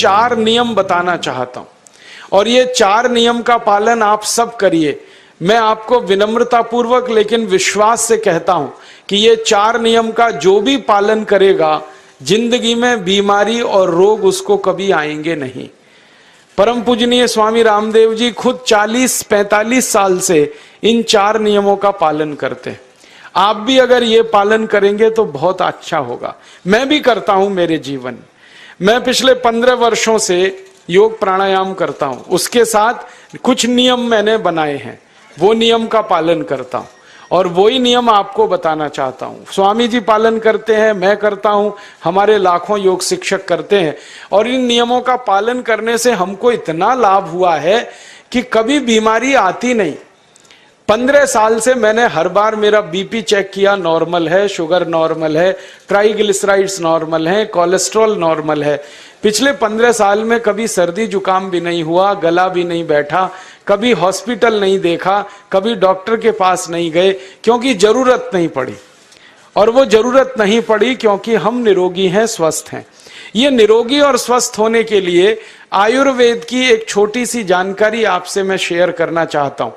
4 नियम बताना चाहता हूं और ये 4 नियम का पालन आप सब करिए। मैं आपको विनम्रता पूर्वक लेकिन विश्वास से कहता हूं कि ये 4 नियम का जो भी पालन करेगा जिंदगी में बीमारी और रोग उसको कभी आएंगे नहीं। परम पूजनीय स्वामी रामदेव जी खुद 40-45 साल से इन 4 नियमों का पालन करते हैं। आप भी अगर ये पालन करेंगे तो बहुत अच्छा होगा। मैं भी करता हूं मेरे जीवन में। मैं पिछले 15 वर्षों से योग प्राणायाम करता हूं, उसके साथ कुछ नियम मैंने बनाए हैं, वो नियम का पालन करता हूं और वही नियम आपको बताना चाहता हूं। स्वामी जी पालन करते हैं, मैं करता हूं, हमारे लाखों योग शिक्षक करते हैं और इन नियमों का पालन करने से हमको इतना लाभ हुआ है कि कभी बीमारी आती नहीं। 15 साल से मैंने हर बार मेरा बीपी चेक किया, नॉर्मल है, शुगर नॉर्मल है, ट्राइग्लिसराइड्स नॉर्मल है, कोलेस्ट्रॉल नॉर्मल है। पिछले 15 साल में कभी सर्दी जुकाम भी नहीं हुआ, गला भी नहीं बैठा, कभी हॉस्पिटल नहीं देखा, कभी डॉक्टर के पास नहीं गए, क्योंकि जरूरत नहीं पड़ी। और वो जरूरत नहीं पड़ी क्योंकि हम निरोगी हैं, स्वस्थ हैं। ये निरोगी और स्वस्थ होने के लिए आयुर्वेद की एक छोटी सी जानकारी आपसे मैं शेयर करना चाहता हूं।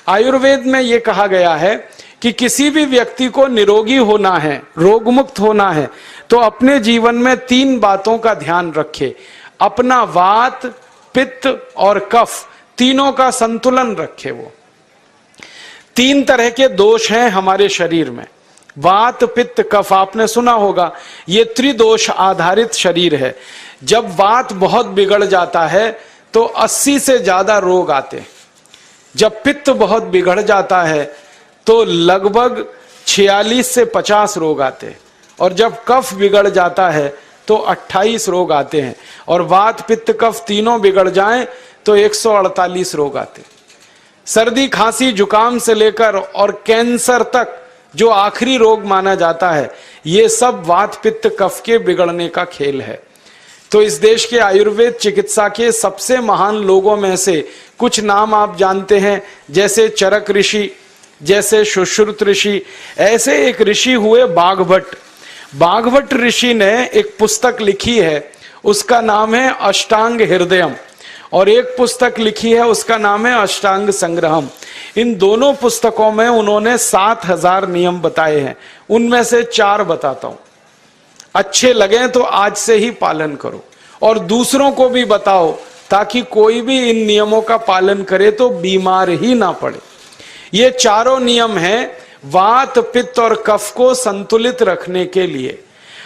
आयुर्वेद में ये कहा गया है कि किसी भी व्यक्ति को निरोगी होना है, रोग मुक्त होना है, तो अपने जीवन में 3 बातों का ध्यान रखे। अपना वात, पित्त और कफ तीनों का संतुलन रखे। वो 3 तरह के दोष हैं हमारे शरीर में, वात, पित्त, कफ। आपने सुना होगा ये त्रिदोष आधारित शरीर है। जब वात बहुत बिगड़ जाता है तो 80 से ज्यादा रोग आते हैं। जब पित्त बहुत बिगड़ जाता है तो लगभग 46 से 50 रोग आते हैं और जब कफ बिगड़ जाता है तो 28 रोग आते हैं और वात, पित्त, कफ तीनों बिगड़ जाएं तो 148 रोग आते हैं। सर्दी, खांसी, जुकाम से लेकर और कैंसर तक जो आखिरी रोग माना जाता है, ये सब वात, पित्त, कफ के बिगड़ने का खेल है। तो इस देश के आयुर्वेद चिकित्सा के सबसे महान लोगों में से कुछ नाम आप जानते हैं, जैसे चरक ऋषि, जैसे सुश्रुत ऋषि। ऐसे एक ऋषि हुए बाघभट्ट। बाघभट्ट ऋषि ने एक पुस्तक लिखी है, उसका नाम है अष्टांग हृदयम, और एक पुस्तक लिखी है उसका नाम है अष्टांग संग्रहम। इन दोनों पुस्तकों में उन्होंने 7000 नियम बताए हैं। उनमें से 4 बताता हूं, अच्छे लगे तो आज से ही पालन करो और दूसरों को भी बताओ ताकि कोई भी इन नियमों का पालन करे तो बीमार ही ना पड़े। ये चारों नियम हैं वात, पित्त और कफ को संतुलित रखने के लिए।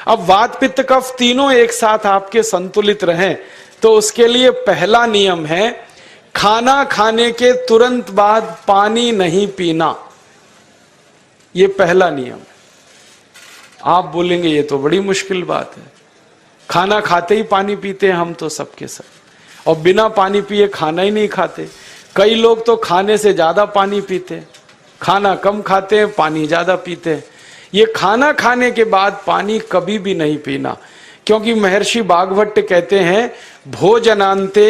अब वात, पित्त, कफ तीनों एक साथ आपके संतुलित रहें तो उसके लिए पहला नियम है खाना खाने के तुरंत बाद पानी नहीं पीना। ये पहला नियम है। आप बोलेंगे ये तो बड़ी मुश्किल बात है, खाना खाते ही पानी पीते हैं हम तो सबके सब, और बिना पानी पिए खाना ही नहीं खाते। कई लोग तो खाने से ज्यादा पानी पीते हैं, खाना कम खाते हैं, पानी ज्यादा पीते हैं। ये खाना खाने के बाद पानी कभी भी नहीं पीना, क्योंकि महर्षि बाघभट्ट कहते हैं भोजनांते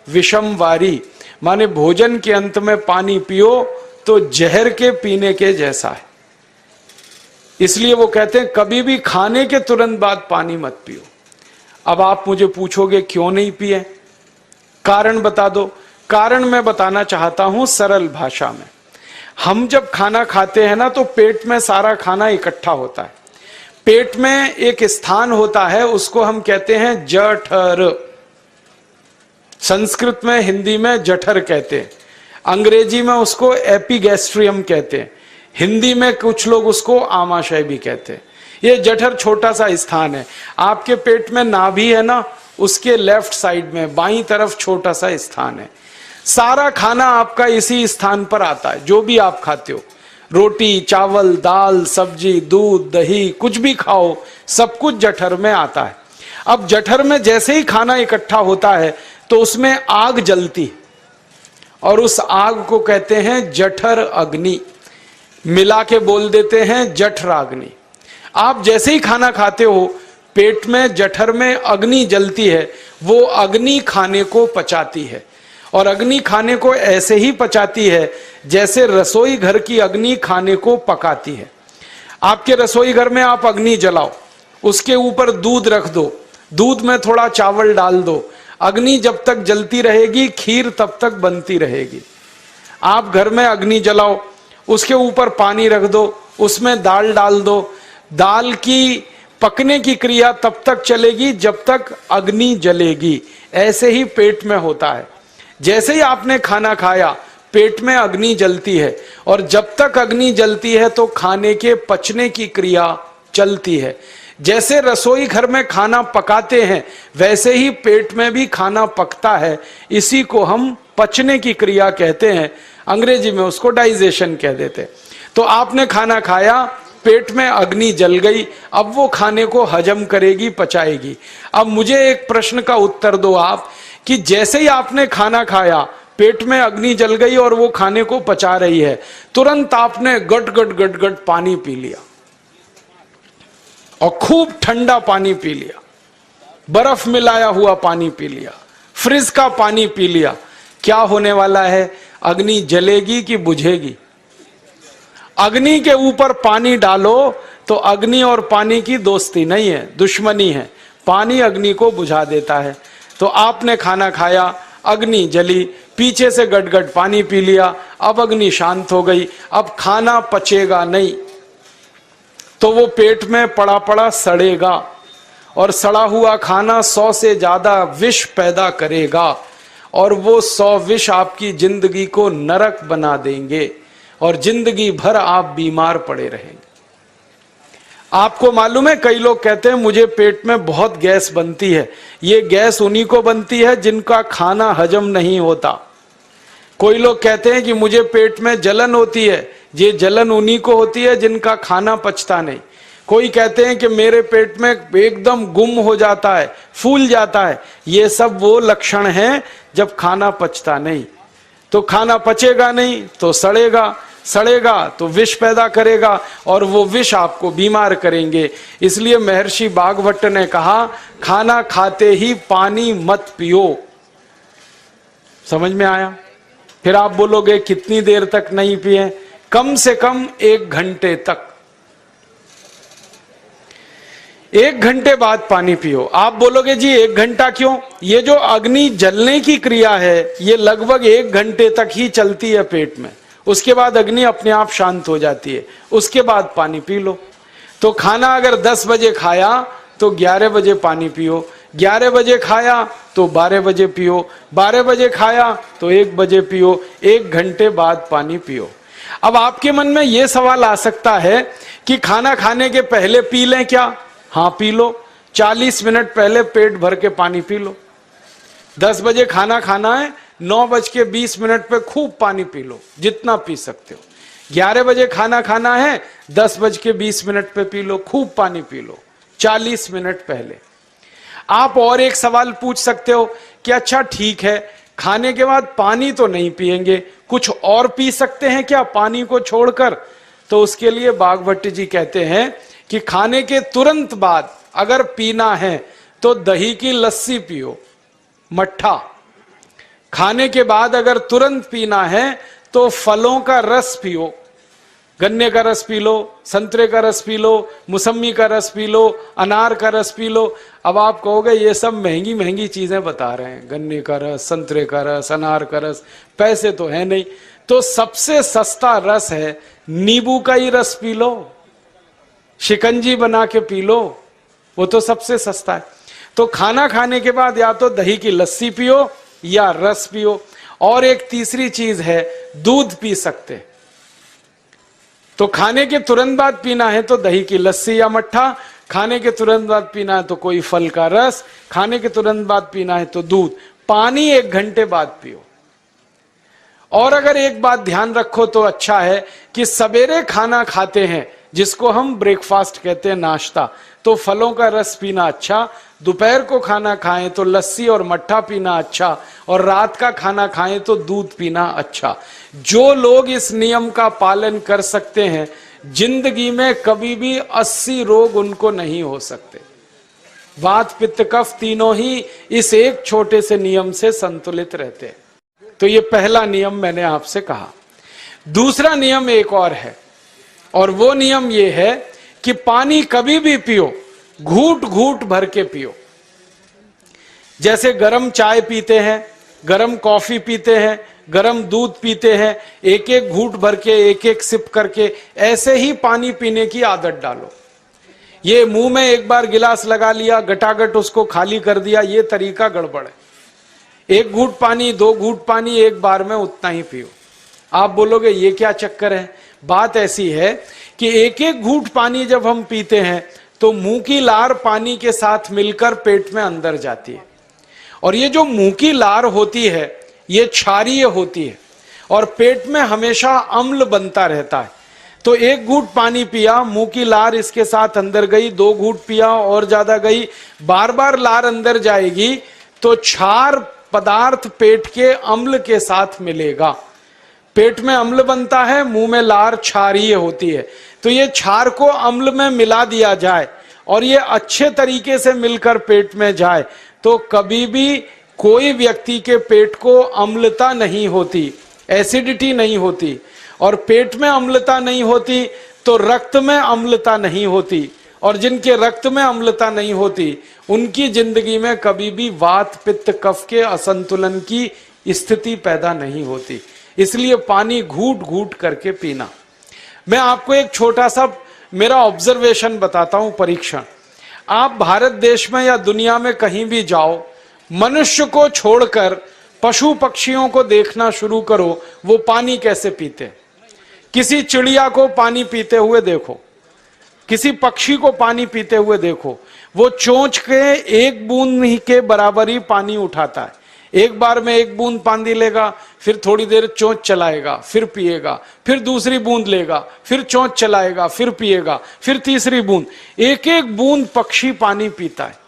विषम वारी, माने भोजन के अंत में पानी पियो तो जहर के पीने के जैसा है। इसलिए वो कहते हैं कभी भी खाने के तुरंत बाद पानी मत पियो। अब आप मुझे पूछोगे क्यों नहीं पिए, कारण बता दो। कारण मैं बताना चाहता हूं सरल भाषा में। हम जब खाना खाते हैं ना तो पेट में सारा खाना इकट्ठा होता है। पेट में एक स्थान होता है, उसको हम कहते हैं जठर। संस्कृत में, हिंदी में जठर कहते हैं, अंग्रेजी में उसको एपिगैस्ट्रियम कहते हैं, हिंदी में कुछ लोग उसको आमाशय भी कहते हैं। ये जठर छोटा सा स्थान है। आपके पेट में नाभि है ना, उसके लेफ्ट साइड में बाईं तरफ छोटा सा स्थान है। सारा खाना आपका इसी स्थान पर आता है। जो भी आप खाते हो, रोटी, चावल, दाल, सब्जी, दूध, दही, कुछ भी खाओ, सब कुछ जठर में आता है। अब जठर में जैसे ही खाना इकट्ठा होता है तो उसमें आग जलती है और उस आग को कहते हैं जठर अग्नि। मिला के बोल देते हैं जठराग्नि। आप जैसे ही खाना खाते हो पेट में जठर में अग्नि जलती है, वो अग्नि खाने को पचाती है। और अग्नि खाने को ऐसे ही पचाती है जैसे रसोई घर की अग्नि खाने को पकाती है। आपके रसोई घर में आप अग्नि जलाओ, उसके ऊपर दूध रख दो, दूध में थोड़ा चावल डाल दो, अग्नि जब तक जलती रहेगी खीर तब तक बनती रहेगी। आप घर में अग्नि जलाओ, उसके ऊपर पानी रख दो, उसमें दाल डाल दो, दाल की पकने की क्रिया तब तक चलेगी जब तक अग्नि जलेगी। ऐसे ही पेट में होता है, जैसे ही आपने खाना खाया पेट में अग्नि जलती है, और जब तक अग्नि जलती है तो खाने के पचने की क्रिया चलती है। जैसे रसोई घर में खाना पकाते हैं वैसे ही पेट में भी खाना पकता है, इसी को हम पचने की क्रिया कहते हैं, अंग्रेजी में उसको डाइजेशन कह देते हैं। तो आपने खाना खाया, पेट में अग्नि जल गई, अब वो खाने को हजम करेगी, पचाएगी। अब मुझे एक प्रश्न का उत्तर दो आप, कि जैसे ही आपने खाना खाया पेट में अग्नि जल गई और वो खाने को पचा रही है, तुरंत आपने गट गट गट गट पानी पी लिया, और खूब ठंडा पानी पी लिया, बर्फ मिलाया हुआ पानी पी लिया, फ्रिज का पानी पी लिया। क्या होने वाला है? अग्नि जलेगी कि बुझेगी? अग्नि के ऊपर पानी डालो तो अग्नि और पानी की दोस्ती नहीं है, दुश्मनी है। पानी अग्नि को बुझा देता है। तो आपने खाना खाया, अग्नि जली, पीछे से गटगट पानी पी लिया, अब अग्नि शांत हो गई, अब खाना पचेगा नहीं, तो वो पेट में पड़ा पड़ा सड़ेगा, और सड़ा हुआ खाना 100 से ज्यादा विष पैदा करेगा, और वो 100 विष आपकी जिंदगी को नरक बना देंगे, और जिंदगी भर आप बीमार पड़े रहेंगे। आपको मालूम है, कई लोग कहते हैं मुझे पेट में बहुत गैस बनती है। ये गैस उन्हीं को बनती है जिनका खाना हजम नहीं होता। कोई लोग कहते हैं कि मुझे पेट में जलन होती है, ये जलन उन्हीं को होती है जिनका खाना पचता नहीं। कोई कहते हैं कि मेरे पेट में एकदम गुम हो जाता है, फूल जाता है, ये सब वो लक्षण हैं जब खाना पचता नहीं। तो खाना पचेगा नहीं तो सड़ेगा, सड़ेगा तो विष पैदा करेगा, और वो विष आपको बीमार करेंगे। इसलिए महर्षि भागवत ने कहा, खाना खाते ही पानी मत पियो। समझ में आया? फिर आप बोलोगे कितनी देर तक नहीं पिए? कम से कम 1 घंटे तक। 1 घंटे बाद पानी पियो। आप बोलोगे जी 1 घंटा क्यों? ये जो अग्नि जलने की क्रिया है ये लगभग 1 घंटे तक ही चलती है पेट में, उसके बाद अग्नि अपने आप शांत हो जाती है, उसके बाद पानी पी लो। तो खाना अगर 10 बजे खाया तो 11 बजे पानी पियो, 11 बजे खाया तो 12 बजे पियो, 12 बजे खाया तो 1 बजे पियो, 1 घंटे बाद पानी पियो। अब आपके मन में यह सवाल आ सकता है कि खाना खाने के पहले पी लें क्या? हाँ पी लो, 40 मिनट पहले पेट भर के पानी पी लो। 10 बजे खाना खाना है, 9:20 पे खूब पानी पी लो, जितना पी सकते हो। 11 बजे खाना खाना है, 10:20 पे पी लो, खूब पानी पी लो, 40 मिनट पहले। आप और एक सवाल पूछ सकते हो कि अच्छा ठीक है, खाने के बाद पानी तो नहीं पिएंगे, कुछ और पी सकते हैं क्या पानी को छोड़कर? तो उसके लिए भागवत जी कहते हैं कि खाने के तुरंत बाद अगर पीना है तो दही की लस्सी पियो, मट्ठा। खाने के बाद अगर तुरंत पीना है तो फलों का रस पियो, गन्ने का रस पी लो, संतरे का रस पी लो, मौसमी का रस पी लो, अनार का रस पी लो। अब आप कहोगे ये सब महंगी महंगी चीजें बता रहे हैं, गन्ने का रस, संतरे का रस, अनार का रस, पैसे तो है नहीं। तो सबसे सस्ता रस है नींबू का ही रस पी लो, शिकंजी बना के पी लो, वो तो सबसे सस्ता है। तो खाना खाने के बाद या तो दही की लस्सी पियो या रस पियो। और एक तीसरी चीज है, दूध पी सकते। तो खाने के तुरंत बाद पीना है तो दही की लस्सी या मट्ठा, खाने के तुरंत बाद पीना है तो कोई फल का रस, खाने के तुरंत बाद पीना है तो दूध। पानी 1 घंटे बाद पियो। और अगर एक बात ध्यान रखो तो अच्छा है कि सवेरे खाना खाते हैं जिसको हम ब्रेकफास्ट कहते हैं, नाश्ता, तो फलों का रस पीना अच्छा, दोपहर को खाना खाएं तो लस्सी और मट्ठा पीना अच्छा, और रात का खाना खाएं तो दूध पीना अच्छा। जो लोग इस नियम का पालन कर सकते हैं जिंदगी में कभी भी 80 रोग उनको नहीं हो सकते। वात पित्त कफ तीनों ही इस एक छोटे से नियम से संतुलित रहते हैं। तो ये पहला नियम मैंने आपसे कहा। दूसरा नियम एक और है, और वो नियम ये है कि पानी कभी भी पियो, घूट घूट भर के पियो। जैसे गरम चाय पीते हैं, गरम कॉफी पीते हैं, गरम दूध पीते हैं, एक एक घूंट भर के, एक एक सिप करके, ऐसे ही पानी पीने की आदत डालो। ये मुंह में एक बार गिलास लगा लिया, गटागट उसको खाली कर दिया, ये तरीका गड़बड़ है। एक घूंट पानी, दो घूंट पानी एक बार में उतना ही पियो। आप बोलोगे ये क्या चक्कर है? बात ऐसी है कि एक एक घूंट पानी जब हम पीते हैं तो मुंह की लार पानी के साथ मिलकर पेट में अंदर जाती है, और ये जो मुंह की लार होती है ये क्षारीय होती है और पेट में हमेशा अम्ल बनता रहता है। तो एक घूंट पानी पिया, मुंह की लार इसके साथ अंदर गई, दो घूंट पिया और ज्यादा गई, बार बार लार अंदर जाएगी तो क्षार पदार्थ पेट के अम्ल के साथ मिलेगा। पेट में अम्ल बनता है, मुंह में लार क्षारीय होती है। तो ये क्षार को अम्ल में मिला दिया जाए और ये अच्छे तरीके से मिलकर पेट में जाए तो कभी भी कोई व्यक्ति के पेट को अम्लता नहीं होती, एसिडिटी नहीं होती। और पेट में अम्लता नहीं होती तो रक्त में अम्लता नहीं होती, और जिनके रक्त में अम्लता नहीं होती उनकी जिंदगी में कभी भी वात पित्त कफ के असंतुलन की स्थिति पैदा नहीं होती। इसलिए पानी घूट घूट करके पीना। मैं आपको एक छोटा सा मेरा ऑब्जर्वेशन बताता हूं, परीक्षण। आप भारत देश में या दुनिया में कहीं भी जाओ, मनुष्य को छोड़कर पशु पक्षियों को देखना शुरू करो, वो पानी कैसे पीते। किसी चिड़िया को पानी पीते हुए देखो, किसी पक्षी को पानी पीते हुए देखो, वो चोंच के एक बूंद ही के बराबर ही पानी उठाता है। एक बार में एक बूंद पानी लेगा, फिर थोड़ी देर चोंच चलाएगा, फिर पिएगा, फिर दूसरी बूंद लेगा, फिर चोंच चलाएगा, फिर पिएगा, फिर तीसरी बूंद। एक एक बूंद पक्षी पानी पीता है।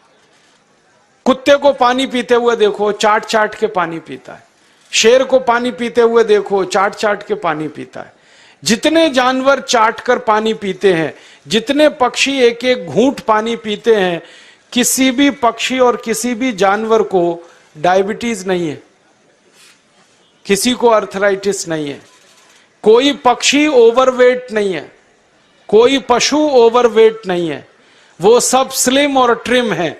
कुत्ते को पानी पीते हुए देखो, चाट चाट के पानी पीता है। शेर को पानी पीते हुए देखो, चाट चाट के पानी पीता है। जितने जानवर चाट कर पानी पीते हैं, जितने पक्षी एक एक घूंट पानी पीते हैं, किसी भी पक्षी और किसी भी जानवर को डायबिटीज नहीं है, किसी को अर्थराइटिस नहीं है, कोई पक्षी ओवरवेट नहीं है, कोई पशु ओवरवेट नहीं है। वो सब स्लिम और ट्रिम है,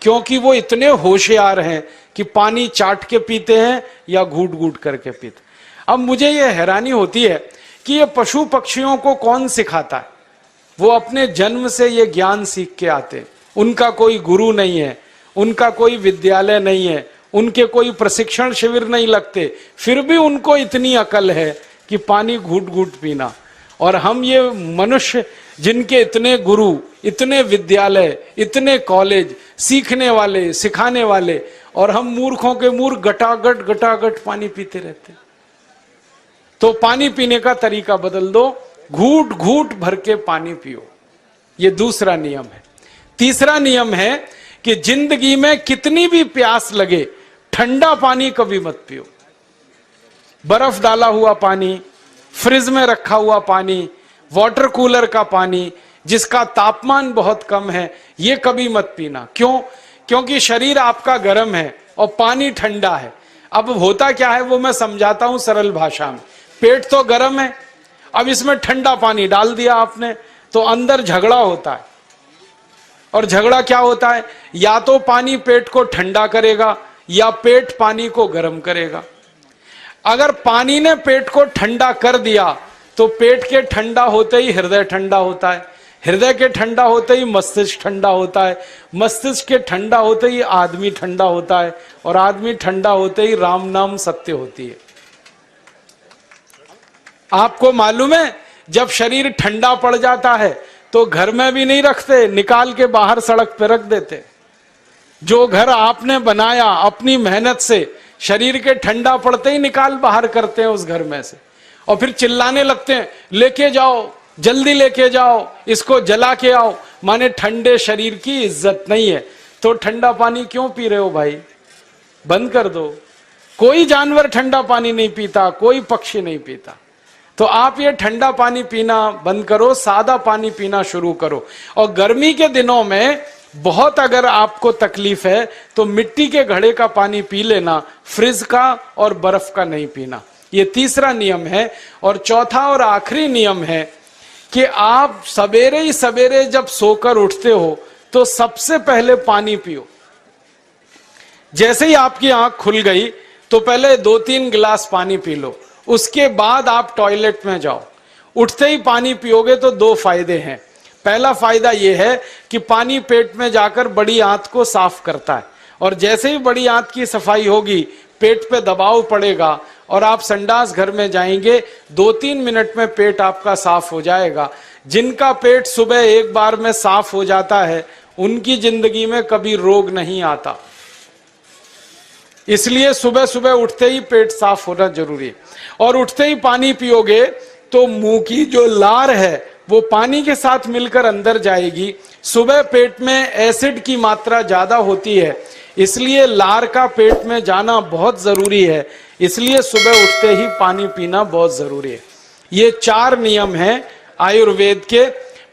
क्योंकि वो इतने होशियार हैं कि पानी चाट के पीते हैं या घूट घूट करके पीते। अब मुझे ये हैरानी होती है कि ये पशु पक्षियों को कौन सिखाता है? वो अपने जन्म से ये ज्ञान सीख के आते। उनका कोई गुरु नहीं है, उनका कोई विद्यालय नहीं है, उनके कोई प्रशिक्षण शिविर नहीं लगते, फिर भी उनको इतनी अकल है कि पानी घूट घूट पीना। और हम ये मनुष्य जिनके इतने गुरु, इतने विद्यालय, इतने कॉलेज, सीखने वाले, सिखाने वाले, और हम मूर्खों के मूर्ख गटागट गटागट पानी पीते रहते। तो पानी पीने का तरीका बदल दो, घूट घूट भर के पानी पियो। ये दूसरा नियम है। तीसरा नियम है कि जिंदगी में कितनी भी प्यास लगे, ठंडा पानी कभी मत पियो। बर्फ डाला हुआ पानी, फ्रिज में रखा हुआ पानी, वाटर कूलर का पानी जिसका तापमान बहुत कम है, ये कभी मत पीना। क्यों? क्योंकि शरीर आपका गर्म है और पानी ठंडा है। अब होता क्या है वो मैं समझाता हूं सरल भाषा में। पेट तो गर्म है, अब इसमें ठंडा पानी डाल दिया आपने तो अंदर झगड़ा होता है। और झगड़ा क्या होता है? या तो पानी पेट को ठंडा करेगा या पेट पानी को गर्म करेगा। अगर पानी ने पेट को ठंडा कर दिया तो पेट के ठंडा होते ही हृदय ठंडा होता है, हृदय के ठंडा होते ही मस्तिष्क ठंडा होता है, मस्तिष्क के ठंडा होते ही आदमी ठंडा होता है, और आदमी ठंडा होते ही राम नाम सत्य होती है। आपको मालूम है जब शरीर ठंडा पड़ जाता है तो घर में भी नहीं रखते, निकाल के बाहर सड़क पे रख देते। जो घर आपने बनाया अपनी मेहनत से, शरीर के ठंडा पड़ते ही निकाल बाहर करते हैं उस घर में से, और फिर चिल्लाने लगते हैं लेके जाओ, जल्दी लेके जाओ, इसको जला के आओ। माने ठंडे शरीर की इज्जत नहीं है। तो ठंडा पानी क्यों पी रहे हो भाई? बंद कर दो। कोई जानवर ठंडा पानी नहीं पीता, कोई पक्षी नहीं पीता। तो आप ये ठंडा पानी पीना बंद करो, सादा पानी पीना शुरू करो। और गर्मी के दिनों में बहुत अगर आपको तकलीफ है तो मिट्टी के घड़े का पानी पी लेना, फ्रिज का और बर्फ का नहीं पीना। ये तीसरा नियम है। और चौथा और आखिरी नियम है कि आप सवेरे ही सवेरे जब सोकर उठते हो तो सबसे पहले पानी पियो। जैसे ही आपकी आंख खुल गई तो पहले 2-3 गिलास पानी पी लो, उसके बाद आप टॉयलेट में जाओ। उठते ही पानी पियोगे तो 2 फायदे हैं। पहला फायदा यह है कि पानी पेट में जाकर बड़ी आंत को साफ करता है, और जैसे ही बड़ी आंत की सफाई होगी पेट पे दबाव पड़ेगा और आप संडास घर में जाएंगे, 2-3 मिनट में पेट आपका साफ हो जाएगा। जिनका पेट सुबह एक बार में साफ हो जाता है उनकी जिंदगी में कभी रोग नहीं आता। इसलिए सुबह सुबह उठते ही पेट साफ होना जरूरी है। और उठते ही पानी पियोगे तो मुंह की जो लार है वो पानी के साथ मिलकर अंदर जाएगी। सुबह पेट में एसिड की मात्रा ज्यादा होती है, इसलिए लार का पेट में जाना बहुत जरूरी है। इसलिए सुबह उठते ही पानी पीना बहुत जरूरी है। ये 4 नियम हैं आयुर्वेद के।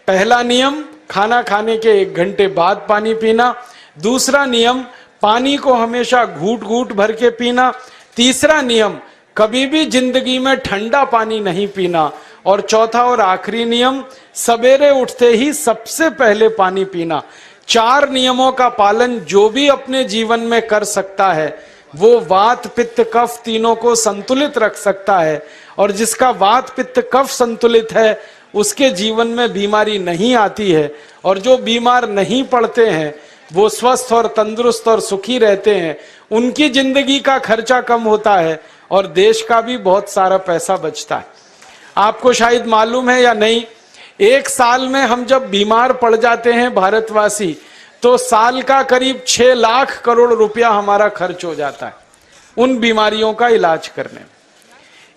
पहला नियम, खाना खाने के 1 घंटे बाद पानी पीना। दूसरा नियम, पानी को हमेशा घूट घूट भर के पीना। तीसरा नियम, कभी भी जिंदगी में ठंडा पानी नहीं पीना। और चौथा और आखिरी नियम, सवेरे उठते ही सबसे पहले पानी पीना। 4 नियमों का पालन जो भी अपने जीवन में कर सकता है वो वात पित्त कफ तीनों को संतुलित रख सकता है। और जिसका वात पित्त कफ संतुलित है उसके जीवन में बीमारी नहीं आती है। और जो बीमार नहीं पड़ते हैं वो स्वस्थ और तंदुरुस्त और सुखी रहते हैं। उनकी जिंदगी का खर्चा कम होता है और देश का भी बहुत सारा पैसा बचता है। आपको शायद मालूम है या नहीं, 1 साल में हम जब बीमार पड़ जाते हैं भारतवासी तो साल का करीब 6 लाख करोड़ रुपया हमारा खर्च हो जाता है उन बीमारियों का इलाज करने में।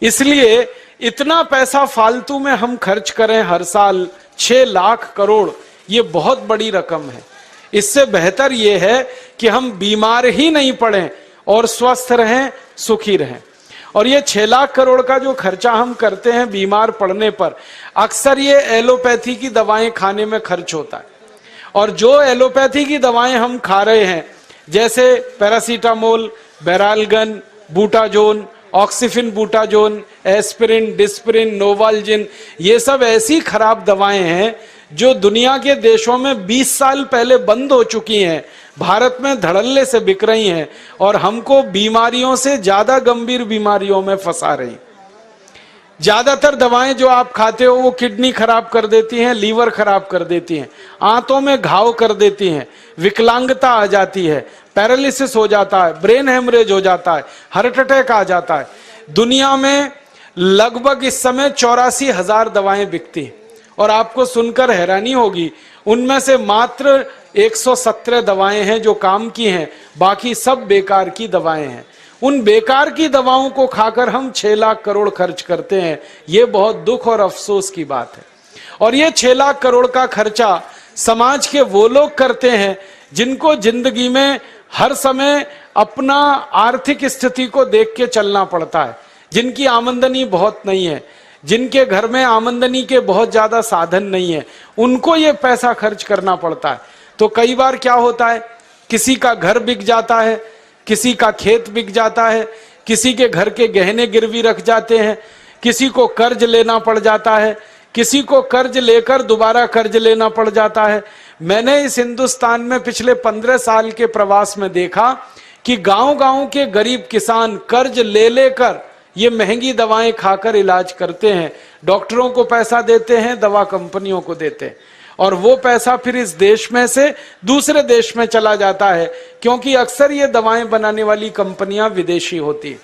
इसलिए इतना पैसा फालतू में हम खर्च करें हर साल 6 लाख करोड़, ये बहुत बड़ी रकम है। इससे बेहतर ये है कि हम बीमार ही नहीं पड़ें और स्वस्थ रहें, सुखी रहें। और ये 6 लाख करोड़ का जो खर्चा हम करते हैं बीमार पड़ने पर, अक्सर ये एलोपैथी की दवाएं खाने में खर्च होता है। और जो एलोपैथी की दवाएं हम खा रहे हैं जैसे paracetamol, Baralgan, Butazone, oxyphenbutazone, aspirin, Disprin, Novalgin, ये सब ऐसी खराब दवाएं हैं जो दुनिया के देशों में 20 साल पहले बंद हो चुकी हैं, भारत में धड़ल्ले से बिक रही हैं और हमको बीमारियों से ज्यादा गंभीर बीमारियों में फंसा रही। ज्यादातर दवाएं जो आप खाते हो वो किडनी खराब कर देती हैं, लीवर खराब कर देती हैं, आंतों में घाव कर देती हैं, विकलांगता आ जाती है, पैरालिसिस हो जाता है, ब्रेन हेमरेज हो जाता है, हार्ट अटैक आ जाता है। दुनिया में लगभग इस समय 84,000 दवाएं बिकती हैं और आपको सुनकर हैरानी होगी उनमें से मात्र 117 दवाएं हैं जो काम की हैं, बाकी सब बेकार की दवाएं हैं। उन बेकार की दवाओं को खाकर हम 6 लाख करोड़ खर्च करते हैं। ये बहुत दुख और अफसोस की बात है। और ये 6 लाख करोड़ का खर्चा समाज के वो लोग करते हैं जिनको जिंदगी में हर समय अपना आर्थिक स्थिति को देख के चलना पड़ता है, जिनकी आमदनी बहुत नहीं है, जिनके घर में आमदनी के बहुत ज्यादा साधन नहीं है, उनको ये पैसा खर्च करना पड़ता है। तो कई बार क्या होता है, किसी का घर बिक जाता है, किसी का खेत बिक जाता है, किसी के घर के गहने गिरवी रख जाते हैं, किसी को कर्ज लेना पड़ जाता है, किसी को कर्ज लेकर दोबारा कर्ज लेना पड़ जाता है। मैंने इस हिंदुस्तान में पिछले 15 साल के प्रवास में देखा कि गांव-गांव के गरीब किसान कर्ज ले लेकर ये महंगी दवाएं खाकर इलाज करते हैं, डॉक्टरों को पैसा देते हैं, दवा कंपनियों को देते हैं, और वो पैसा फिर इस देश में से दूसरे देश में चला जाता है, क्योंकि अक्सर ये दवाएं बनाने वाली कंपनियां विदेशी होती हैं।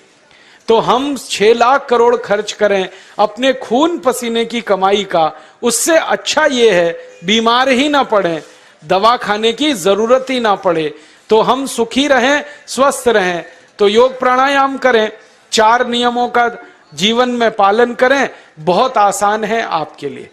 तो हम 6 लाख करोड़ खर्च करें अपने खून पसीने की कमाई का, उससे अच्छा ये है बीमार ही ना पड़े, दवा खाने की जरूरत ही ना पड़े, तो हम सुखी रहें, स्वस्थ रहें। तो योग प्राणायाम करें, 4 नियमों का जीवन में पालन करें, बहुत आसान है आपके लिए।